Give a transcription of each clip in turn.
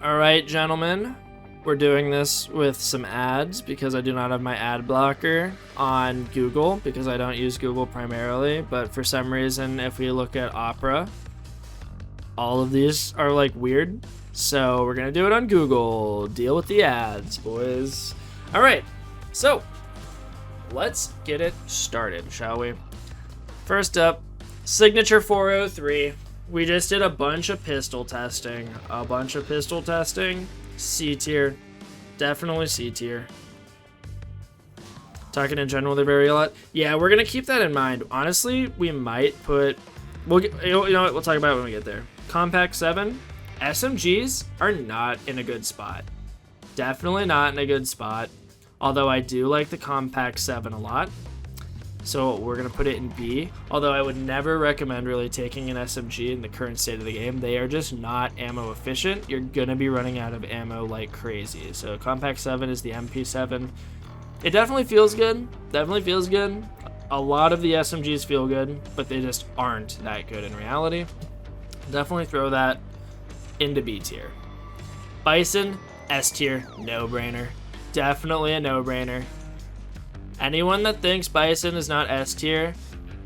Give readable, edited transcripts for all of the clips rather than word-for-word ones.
All right, gentlemen, we're doing this with some ads because I do not have my ad blocker on Google because I don't use Google primarily. But for some reason, if we look at Opera, all of these are like weird. So we're going to do it on Google. Deal with the ads, boys. All right, so let's get it started, shall we? First up, Signature 403. We just did a bunch of pistol testing. C tier. Definitely C tier. Talking in general, they vary a lot. Yeah, we're going to keep that in mind. Honestly, we might put... you know what? We'll talk about it when we get there. Compact 7. SMGs are not in a good spot. Definitely not in a good spot. Although I do like the Compact 7 a lot. So we're going to put it in B. Although I would never recommend really taking an SMG in the current state of the game. They are just not ammo efficient. You're going to be running out of ammo like crazy. So Compact 7 is the MP7. It definitely feels good. A lot of the SMGs feel good, but they just aren't that good in reality. Definitely throw that into B tier. Bison, S tier, no-brainer. Definitely a no-brainer. Anyone that thinks Bison is not S tier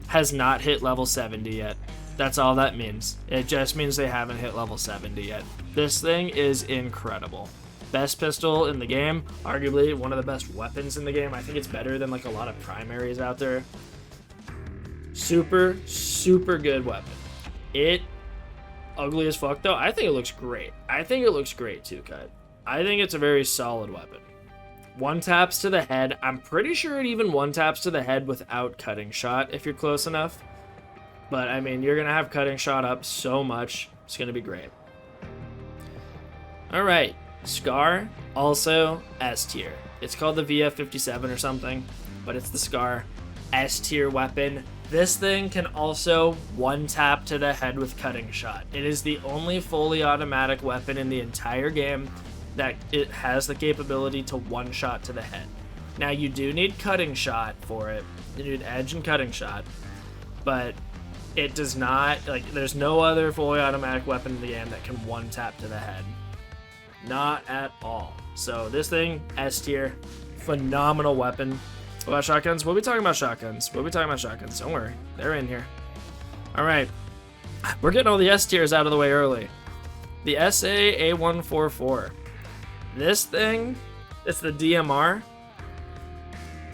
has not hit level 70 yet. That's all that means. It just means they haven't hit level 70 yet. This thing is incredible. Best pistol in the game, arguably one of the best weapons in the game. I think it's better than like a lot of primaries out there. Super, super good weapon. It ugly as fuck though. I think it looks great. Too, Cut. I think it's a very solid weapon. One taps to the head. I'm pretty sure it even one taps to the head without cutting shot if you're close enough. But I mean, you're gonna have cutting shot up so much. It's gonna be great. All right, Scar, also S tier. It's called the VF57 or something, but it's the Scar S tier weapon. This thing can also one tap to the head with cutting shot. It is the only fully automatic weapon in the entire game that it has the capability to one shot to the head. Now you do need cutting shot for it. You need edge and cutting shot, but it does not, like, there's no other fully automatic weapon in the game that can one tap to the head. Not at all. So this thing, S tier, phenomenal weapon. What about shotguns? We'll be talking about shotguns. Don't worry, they're in here. All right, we're getting all the S tiers out of the way early. The SA A144. This thing, it's the DMR.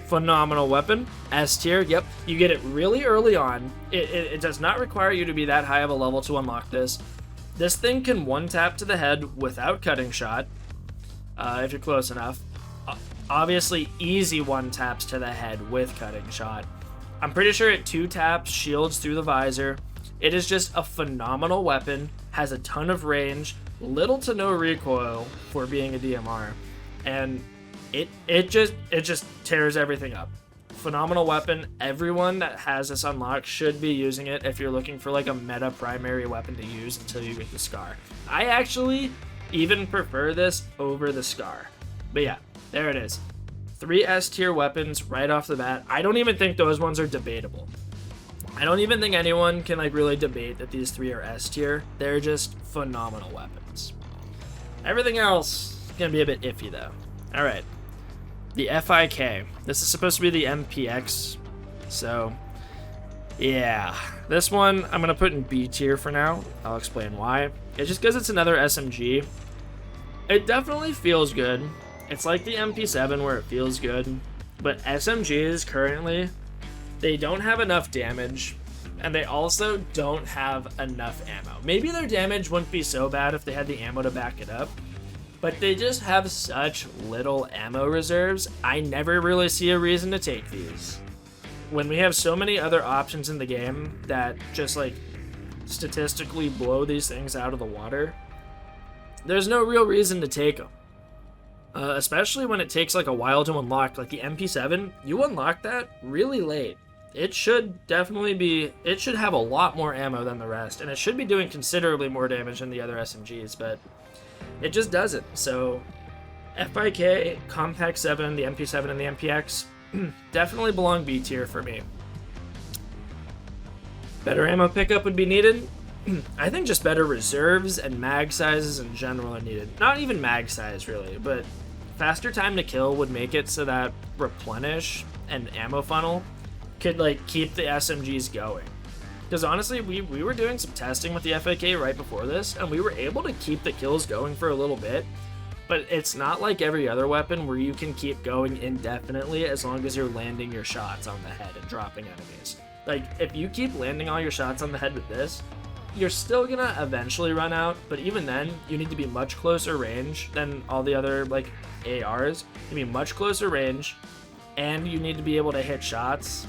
Phenomenal weapon. S tier, yep. You get it really early on. It does not require you to be that high of a level to unlock this. This thing can one tap to the head without cutting shot, if you're close enough. Obviously, easy one taps to the head with cutting shot. I'm pretty sure it two taps, shields through the visor. It is just a phenomenal weapon, has a ton of range, little to no recoil for being a DMR, and it just tears everything up. Phenomenal weapon. Everyone that has this unlocked should be using it if you're looking for like a meta primary weapon to use until you get the Scar. I actually even prefer this over the Scar. But yeah, there it is. 3 S tier weapons right off the bat. I don't even think those ones are debatable. I don't even think anyone can like really debate that these 3 are S tier. They're just phenomenal weapons. Everything else is gonna be a bit iffy though. All right, the FIK. This is supposed to be the MPX. So yeah, this one I'm gonna put in B tier for now. I'll explain why. It's just because it's another SMG. It definitely feels good. It's like the MP7 where it feels good, but SMGs currently, they don't have enough damage, and they also don't have enough ammo. Maybe their damage wouldn't be so bad if they had the ammo to back it up, but they just have such little ammo reserves, I never really see a reason to take these. When we have so many other options in the game that just like statistically blow these things out of the water, there's no real reason to take them. Especially when it takes like a while to unlock. Like the MP7, you unlock that really late. It should definitely be, it should have a lot more ammo than the rest, and it should be doing considerably more damage than the other SMGs, but it just doesn't. So FIK, Compact 7, the MP7, and the MPX definitely belong B tier for me. Better ammo pickup would be needed. I think just better reserves and mag sizes in general are needed. Not even mag size really, but faster time to kill would make it so that replenish and ammo funnel could like keep the SMGs going. Because honestly, we were doing some testing with the FAK right before this, and we were able to keep the kills going for a little bit. But it's not like every other weapon where you can keep going indefinitely as long as you're landing your shots on the head and dropping enemies. Like, if you keep landing all your shots on the head with this, you're still gonna eventually run out, but even then, you need to be much closer range than all the other, like, ARs. You need to be much closer range, and you need to be able to hit shots,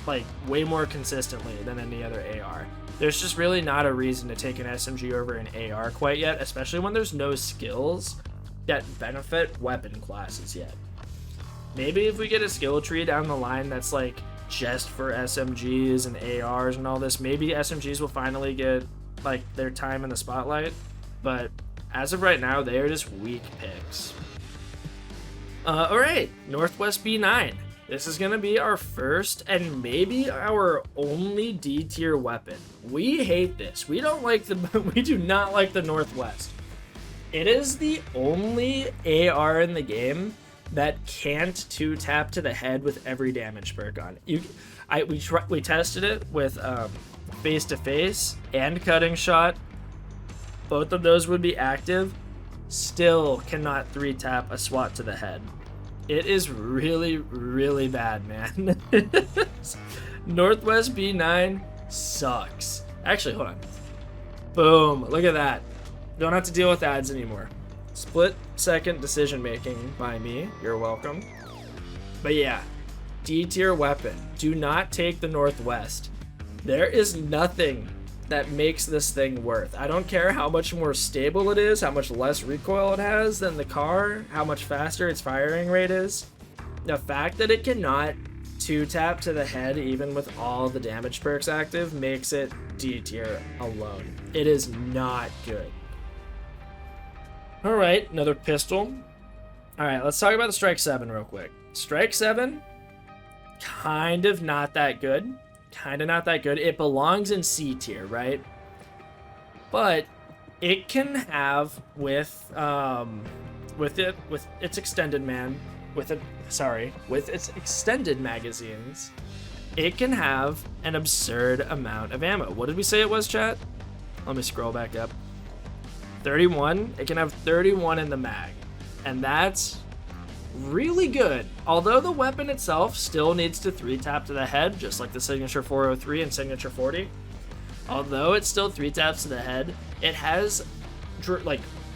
like, way more consistently than any other AR. There's just really not a reason to take an SMG over an AR quite yet, especially when there's no skills that benefit weapon classes yet. Maybe if we get a skill tree down the line that's, like, just for SMGs and ARs and all this, maybe SMGs will finally get like their time in the spotlight, but as of right now they are just weak picks. Alright, Northwest B9. This is gonna be our first and maybe our only D tier weapon. We hate this. We don't like we do not like the Northwest. It is the only AR in the game that can't 2-tap to the head with every damage perk on it. We tested it with face to face and cutting shot. Both of those would be active. Still cannot 3-tap a SWAT to the head. It is really, really bad, man. Northwest B9 sucks. Actually, hold on. Boom! Look at that. Don't have to deal with ads anymore. Split second decision making by me. You're welcome. But yeah, D tier weapon. Do not take the Northwest. There is nothing that makes this thing worth. I don't care how much more stable it is, how much less recoil it has than the car, how much faster its firing rate is. The fact that it cannot 2-tap to the head even with all the damage perks active makes it D tier alone. It is not good. Alright, another pistol. Alright, let's talk about the Strike 7 real quick. Strike 7, kind of not that good. Kind of not that good. It belongs in C tier, right? But it can have with its extended magazines, it can have an absurd amount of ammo. What did we say it was, chat? Let me scroll back up. 31. It can have 31 in the mag, and that's really good. Although the weapon itself still needs to 3-tap to the head, just like the Signature 403 and Signature 40. Although it still 3-taps to the head, it has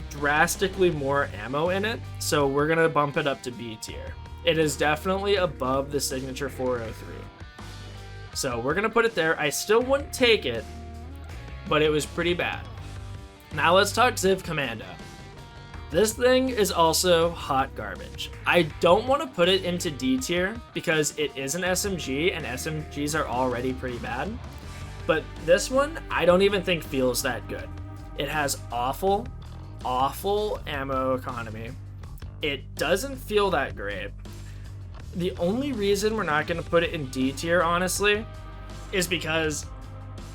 drastically more ammo in it, so we're gonna bump it up to B tier. It is definitely above the Signature 403, so we're gonna put it there. I still wouldn't take it, but it was pretty bad. Now let's talk Ziv Commando. This thing is also hot garbage. I don't want to put it into D tier because it is an SMG and SMGs are already pretty bad. But this one, I don't even think feels that good. It has awful ammo economy. It doesn't feel that great. The only reason we're not going to put it in D tier, honestly, is because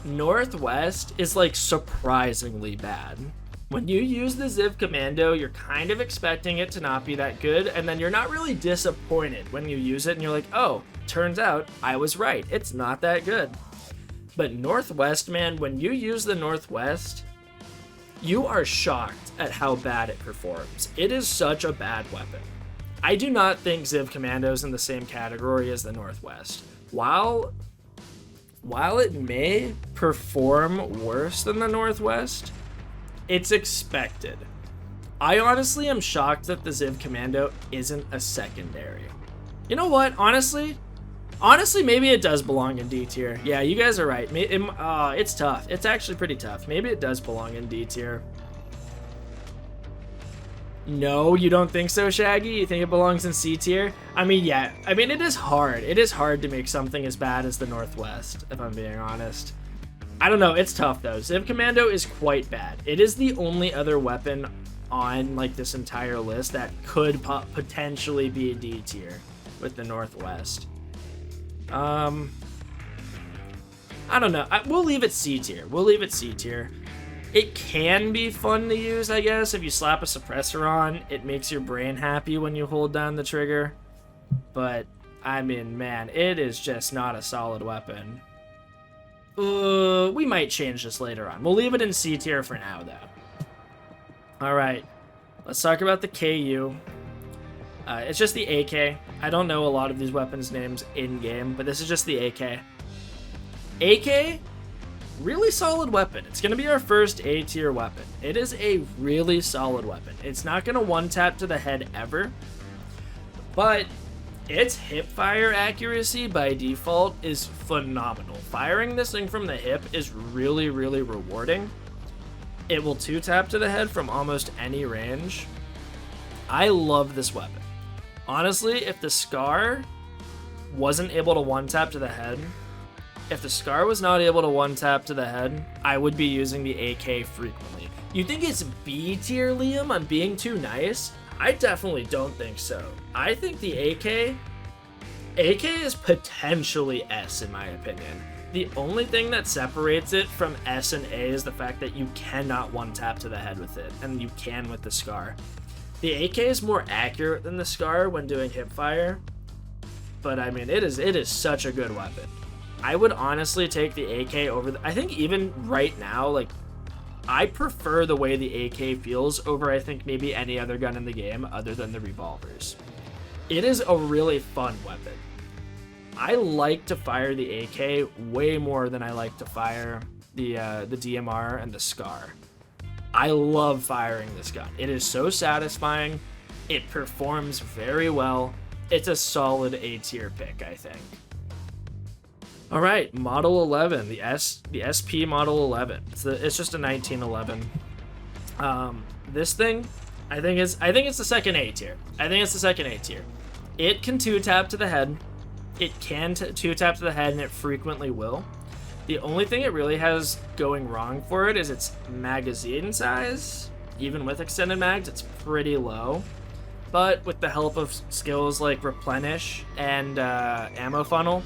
Northwest is like surprisingly bad. When you use the Ziv Commando, you're kind of expecting it to not be that good, and then you're not really disappointed when you use it and you're like, oh, turns out I was right. It's not that good. But Northwest, man, when you use the Northwest, you are shocked at how bad it performs. It is such a bad weapon. I do not think Ziv Commando is in the same category as the Northwest. While it may perform worse than the Northwest, it's expected. I honestly am shocked that the Ziv Commando isn't a secondary. You know what? Honestly, maybe it does belong in D tier. Yeah, you guys are right. It's tough. It's actually pretty tough. Maybe it does belong in D tier. No, you don't think so, Shaggy? You think it belongs in C tier? I mean, yeah. I mean, it is hard. It is hard to make something as bad as the Northwest, if I'm being honest. I don't know. It's tough, though. Ziv Commando is quite bad. It is the only other weapon on, like, this entire list that could potentially be a D tier with the Northwest. I I don't know. We'll leave it C tier. We'll leave it C tier. It can be fun to use, I guess. If you slap a suppressor on, it makes your brain happy when you hold down the trigger. But, I mean, man, it is just not a solid weapon. We might change this later on. We'll leave it in C tier for now, though. Alright, let's talk about the KU. It's just the AK. I don't know a lot of these weapons' names in-game, but this is just the AK. AK, really solid weapon. It's going to be our first A-tier weapon. It is a really solid weapon. It's not going to one-tap to the head ever, but its hip fire accuracy by default is phenomenal. Firing this thing from the hip is really, really rewarding. It will 2-tap to the head from almost any range. I love this weapon. Honestly, if the Scar wasn't able to 1-tap to the head, if the Scar was not able to 1-tap to the head, I would be using the AK frequently. You think it's B tier, Liam, on being too nice? I definitely don't think so. I think the AK is potentially S in my opinion. The only thing that separates it from S and A is the fact that you cannot 1-tap to the head with it, and you can with the Scar. The AK is more accurate than the Scar when doing hip fire, but I mean, it is such a good weapon. I would honestly take the AK over I think even right now, like, I prefer the way the AK feels over, I think, maybe any other gun in the game other than the revolvers. It is a really fun weapon. I like to fire the AK way more than I like to fire the DMR and the Scar. I love firing this gun. It is so satisfying. It performs very well. It's a solid A-tier pick, I think. All right, Model 11, the SP Model 11. It's just a 1911. This thing, I think it's the second A tier. I think it's the second A tier. It can 2-tap to the head. It can 2-tap to the head, and it frequently will. The only thing it really has going wrong for it is its magazine size. Even with extended mags, it's pretty low. But with the help of skills like Replenish and Ammo Funnel,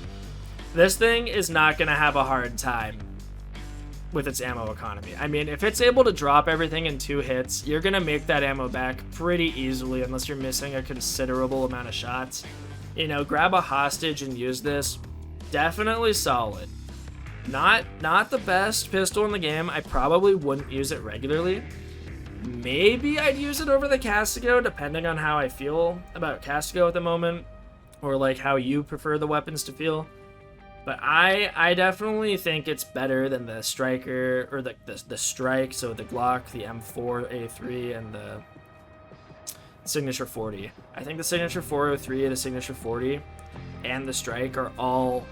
this thing is not going to have a hard time with its ammo economy. I mean, if it's able to drop everything in 2 hits, you're going to make that ammo back pretty easily unless you're missing a considerable amount of shots. You know, grab a hostage and use this. Definitely solid. Not the best pistol in the game. I probably wouldn't use it regularly. Maybe I'd use it over the Castigo, depending on how I feel about Castigo at the moment, or like how you prefer the weapons to feel. But I definitely think it's better than the Striker, or the Strike, so the Glock, the M4A3, and the Signature 40. I think the Signature 403, the Signature 40, and the Strike are all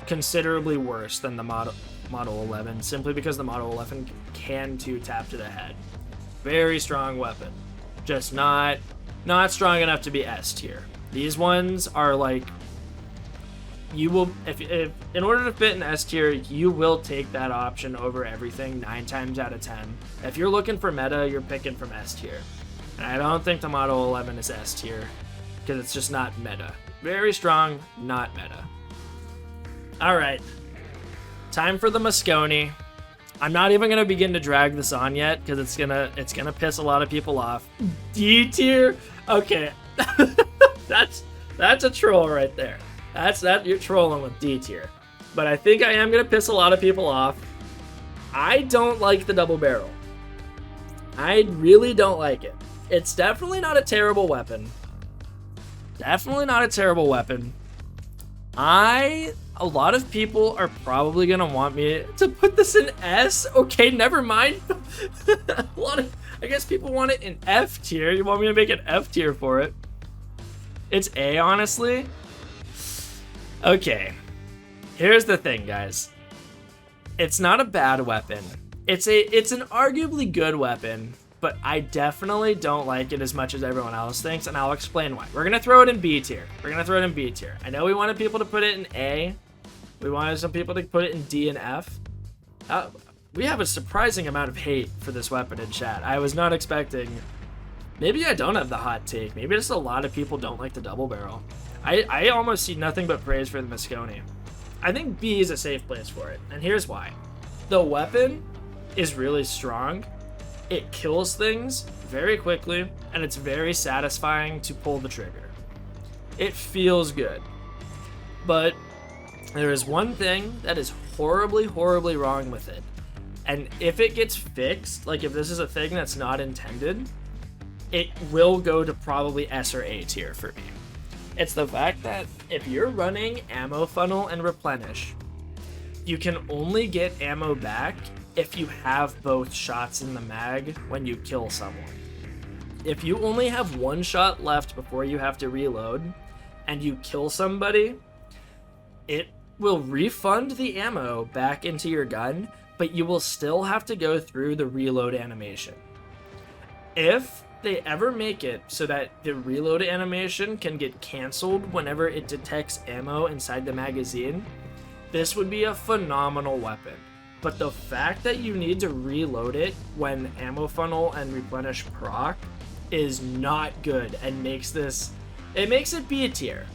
considerably worse than the Model 11, simply because the Model 11 can 2-tap to the head. Very strong weapon, just not strong enough to be S tier. These ones are like, you will, if in order to fit in S tier, you will take that option over everything 9 times out of 10. If you're looking for meta, you're picking from S tier. And I don't think the Model 11 is S tier because it's just not meta. Very strong, not meta. All right, time for the Moscone. I'm not even gonna begin to drag this on yet because it's gonna piss a lot of people off. D tier. Okay, that's a troll right there. You're trolling with D tier. But I think I am gonna piss a lot of people off. I don't like the double barrel. I really don't like it. It's definitely not a terrible weapon. Definitely not a terrible weapon. A lot of people are probably gonna want me to put this in S. Okay, never mind. I guess people want it in F tier. You want me to make an F tier for it? It's A, honestly. Okay, here's the thing, guys. It's not a bad weapon. It's an arguably good weapon, but I definitely don't like it as much as everyone else thinks, and I'll explain why. We're gonna throw it in B tier. I know we wanted people to put it in A. We wanted some people to put it in D and F. We have a surprising amount of hate for this weapon in chat. I was not expecting. Maybe I don't have the hot take. Maybe just a lot of people don't like the double barrel. I almost see nothing but praise for the Moscone. I think B is a safe place for it, and here's why. The weapon is really strong. It kills things very quickly, and it's very satisfying to pull the trigger. It feels good. But there is one thing that is horribly, horribly wrong with it. And if it gets fixed, like if this is a thing that's not intended, it will go to probably S or A tier for me. It's the fact that if you're running ammo funnel and replenish, you can only get ammo back if you have both shots in the mag when you kill someone. If you only have one shot left before you have to reload and you kill somebody, it will refund the ammo back into your gun, but you will still have to go through the reload animation. If they ever make it so that the reload animation can get canceled whenever it detects ammo inside the magazine, this would be a phenomenal weapon. But the fact that you need to reload it when ammo funnel and replenish proc is not good and makes it B tier.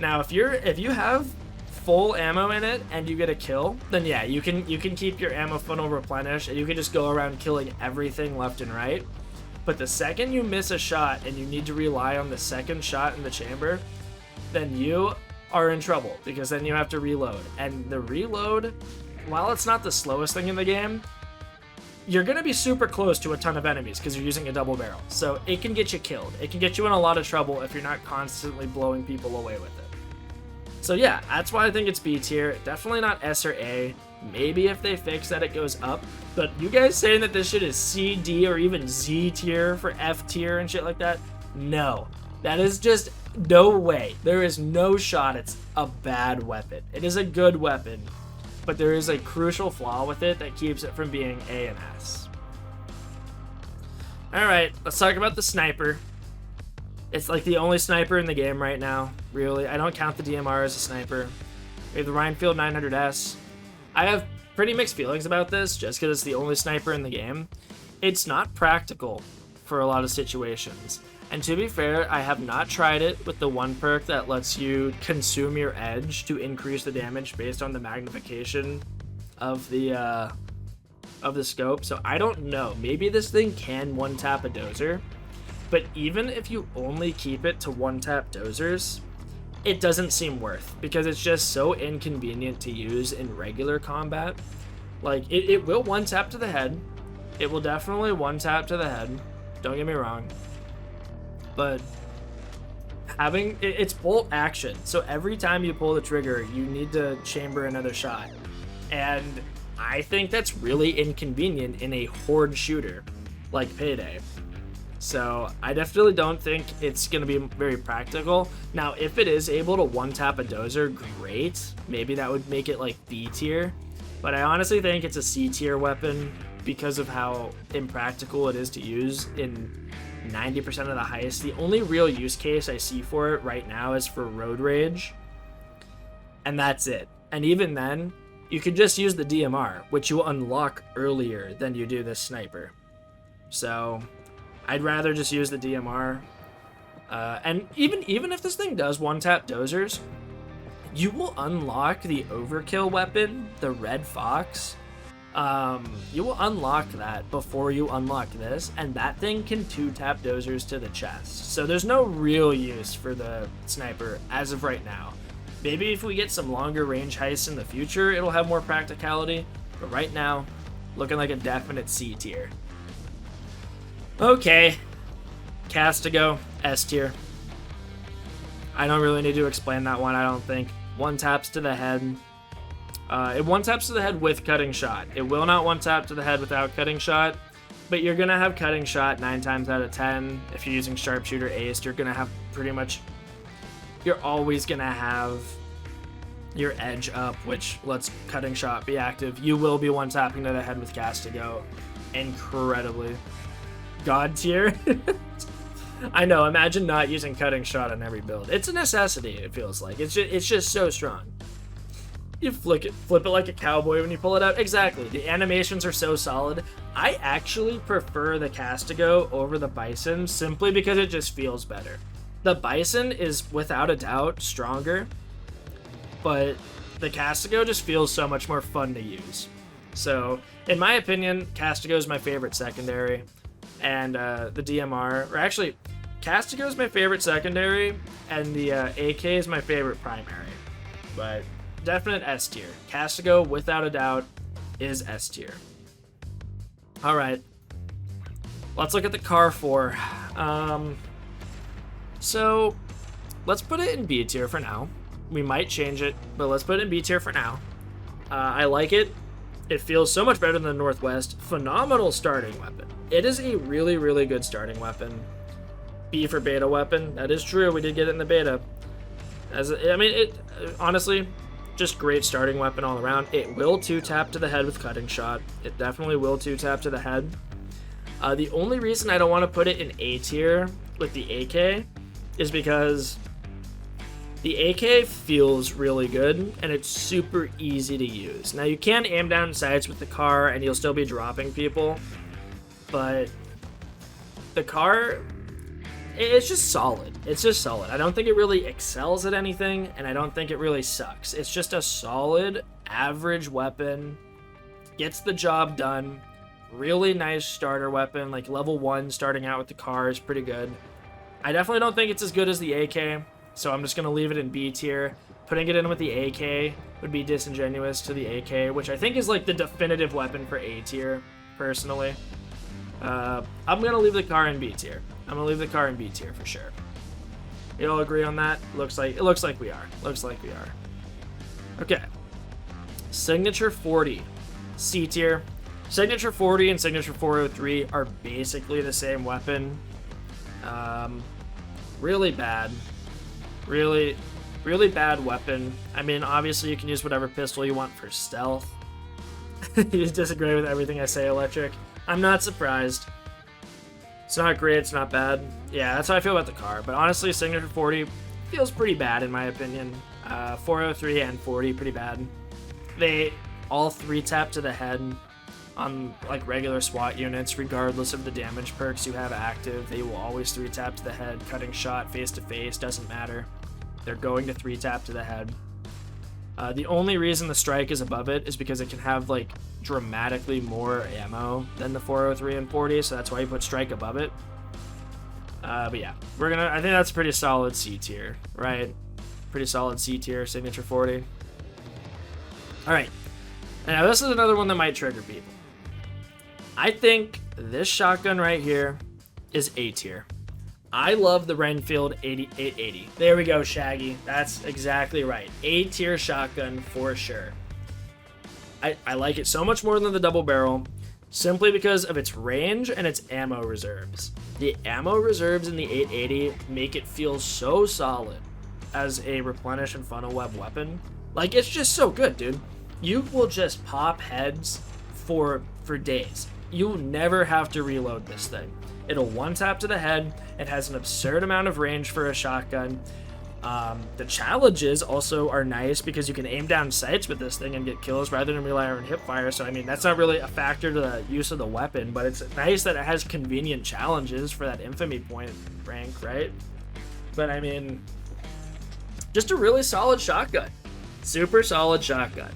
Now if you have full ammo in it and you get a kill, then yeah, you can keep your ammo funnel replenished and you can just go around killing everything left and right. But the second you miss a shot and you need to rely on the second shot in the chamber, then you are in trouble because then you have to reload. And the reload, while it's not the slowest thing in the game, you're going to be super close to a ton of enemies because you're using a double barrel. So it can get you killed. It can get you in a lot of trouble if you're not constantly blowing people away with it. So yeah, that's why I think it's B tier. Definitely not S or A. Maybe if they fix that, it goes up. But you guys saying that this shit is C, D, or even Z tier for F tier and shit like that? No. That is just no way. There is no shot it's a bad weapon. It is a good weapon, but there is a crucial flaw with it that keeps it from being A and S. Alright, let's talk about the sniper. It's like the only sniper in the game right now, really. I don't count the DMR as a sniper. We have the Rhinefield 900S. I have pretty mixed feelings about this just because it's the only sniper in the game. It's not practical for a lot of situations. And to be fair, I have not tried it with the one perk that lets you consume your edge to increase the damage based on the magnification of the scope. So I don't know. Maybe this thing can one-tap a dozer. But even if you only keep it to one-tap dozers, it doesn't seem worth, because it's just so inconvenient to use in regular combat. Like, it will one-tap to the head. It will definitely one-tap to the head. Don't get me wrong. But it's bolt action. So every time you pull the trigger, you need to chamber another shot. And I think that's really inconvenient in a horde shooter like Payday. So I definitely don't think it's going to be very practical. Now, if it is able to one-tap a dozer, great. Maybe that would make it like B tier. But I honestly think it's a C tier weapon because of how impractical it is to use in 90% of the heists. The only real use case I see for it right now is for road rage. And that's it. And even then, you can just use the DMR, which you unlock earlier than you do this sniper. So I'd rather just use the DMR. And even if this thing does one-tap dozers, you will unlock the overkill weapon, the Red Fox. You will unlock that before you unlock this, and that thing can two-tap dozers to the chest. So there's no real use for the sniper as of right now. Maybe if we get some longer range heists in the future, it'll have more practicality. But right now, looking like a definite C tier. Okay, Castigo, S tier. I don't really need to explain that one, I don't think. One taps to the head. It one taps to the head with cutting shot. It will not one tap to the head without cutting shot, but you're gonna have cutting shot 9 times out of 10. If you're using sharpshooter ace, you're gonna have you're always gonna have your edge up, which lets cutting shot be active. You will be one tapping to the head with Castigo incredibly. God tier. I know, imagine not using cutting shot on every build. It's a necessity, it feels like. It's just so strong. You flip it like a cowboy when you pull it out. Exactly. The animations are so solid. I actually prefer the Castigo over the Bison simply because it just feels better. The Bison is without a doubt stronger, but the Castigo just feels so much more fun to use. So, in my opinion, Castigo is my favorite secondary, and the DMR, or actually, Castigo is my favorite secondary, and the AK is my favorite primary. But definite S tier. Castigo, without a doubt, is S tier. All right, let's look at the Car 4. So, let's put it in B tier for now. We might change it, but let's put it in B tier for now. I like it. It feels so much better than the Northwest. Phenomenal starting weapon. It is a really, really good starting weapon. B for beta weapon. That is true. We did get it in the beta. It honestly, just great starting weapon all around. It will 2-tap to the head with cutting shot. It definitely will 2-tap to the head. The only reason I don't want to put it in A tier with the AK is because the AK feels really good, and it's super easy to use. Now, you can aim down sights with the car, and you'll still be dropping people, but the car, it's just solid. It's just solid. I don't think it really excels at anything, and I don't think it really sucks. It's just a solid, average weapon, gets the job done, really nice starter weapon, like level 1 starting out with the car is pretty good. I definitely don't think it's as good as the AK, so I'm just going to leave it in B tier. Putting it in with the AK would be disingenuous to the AK, which I think is like the definitive weapon for A tier, personally. I'm going to leave the car in B tier. I'm going to leave the car in B tier for sure. You all agree on that? It looks like we are. Looks like we are. Okay. Signature 40. C tier. Signature 40 and Signature 403 are basically the same weapon. Really bad. Really, really bad weapon. I mean, obviously you can use whatever pistol you want for stealth. You disagree with everything I say, Electric. I'm not surprised. It's not great, it's not bad. Yeah, that's how I feel about the car. But honestly, Signature 40 feels pretty bad in my opinion. 403 and 40, pretty bad. They all 3-tap to the head on like regular SWAT units, regardless of the damage perks you have active. They will always 3-tap to the head. Cutting shot, face to face, doesn't matter. They're going to 3-tap to the head. The only reason the strike is above it is because it can have like dramatically more ammo than the 403 and 40, so that's why you put strike above it. But yeah, I think that's pretty solid C tier, right? Pretty solid C tier, Signature 40. All right, now this is another one that might trigger people. I think this shotgun right here is A tier. I love the Renfield 880. There we go, Shaggy. That's exactly right. A tier shotgun for sure. I like it so much more than the double barrel, simply because of its range and its ammo reserves. The ammo reserves in the 880 make it feel so solid as a replenish and funnel web weapon. Like, it's just so good, dude. You will just pop heads for days. You'll never have to reload this thing. It'll 1-tap to the head. It has an absurd amount of range for a shotgun. The challenges also are nice because you can aim down sights with this thing and get kills rather than rely on hip fire. So, I mean, that's not really a factor to the use of the weapon, but it's nice that it has convenient challenges for that infamy point rank, right? But, I mean, just a really solid shotgun. Super solid shotgun.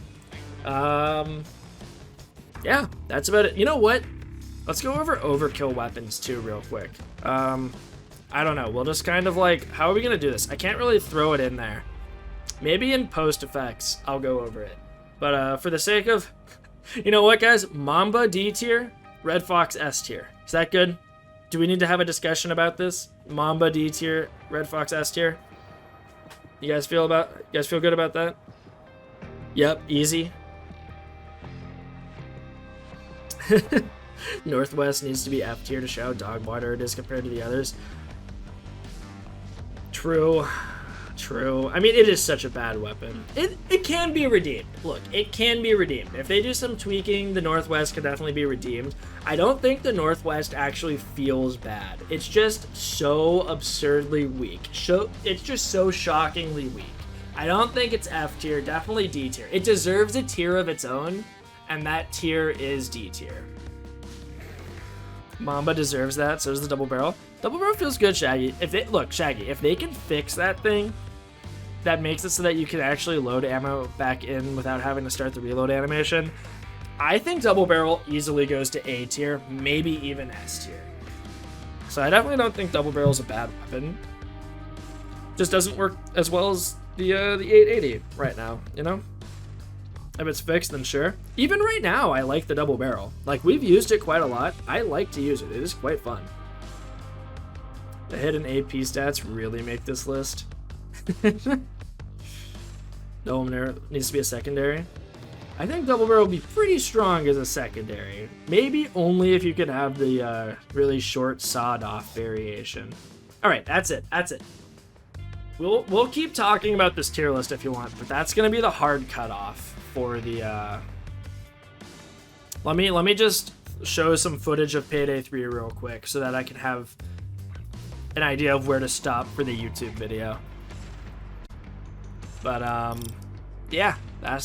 Yeah, that's about it. You know what? Let's go over overkill weapons too real quick. I don't know. We'll just kind of like, how are we going to do this? I can't really throw it in there. Maybe in post effects, I'll go over it. But for the sake of, you know what, guys? Mamba D tier, Red Fox S tier. Is that good? Do we need to have a discussion about this? Mamba D tier, Red Fox S tier. You guys feel good about that? Yep, easy. Northwest needs to be F tier to show how dog water it is compared to the others. True. I mean, it is such a bad weapon. It can be redeemed. Look, it can be redeemed. If they do some tweaking, the Northwest can definitely be redeemed. I don't think the Northwest actually feels bad. It's just so absurdly weak. It's just so shockingly weak. I don't think it's F tier, definitely D tier. It deserves a tier of its own, and that tier is D tier. Mamba deserves that, so does the double barrel. Double barrel feels good, Shaggy. Shaggy, if they can fix that thing, that makes it so that you can actually load ammo back in without having to start the reload animation. I think double barrel easily goes to A tier, maybe even S tier. So I definitely don't think double barrel is a bad weapon. Just doesn't work as well as the 880 right now, you know? If it's fixed, then sure. Even right now, I like the double barrel. Like, we've used it quite a lot. I like to use it. It is quite fun. The hidden AP stats really make this list. Dome needs to be a secondary. I think double barrel would be pretty strong as a secondary. Maybe only if you could have the really short sawed-off variation. All right, that's it. That's it. We'll keep talking about this tier list if you want, but that's gonna be the hard cutoff for the. Let me just show some footage of Payday 3 real quick so that I can have an idea of where to stop for the YouTube video. But yeah, that's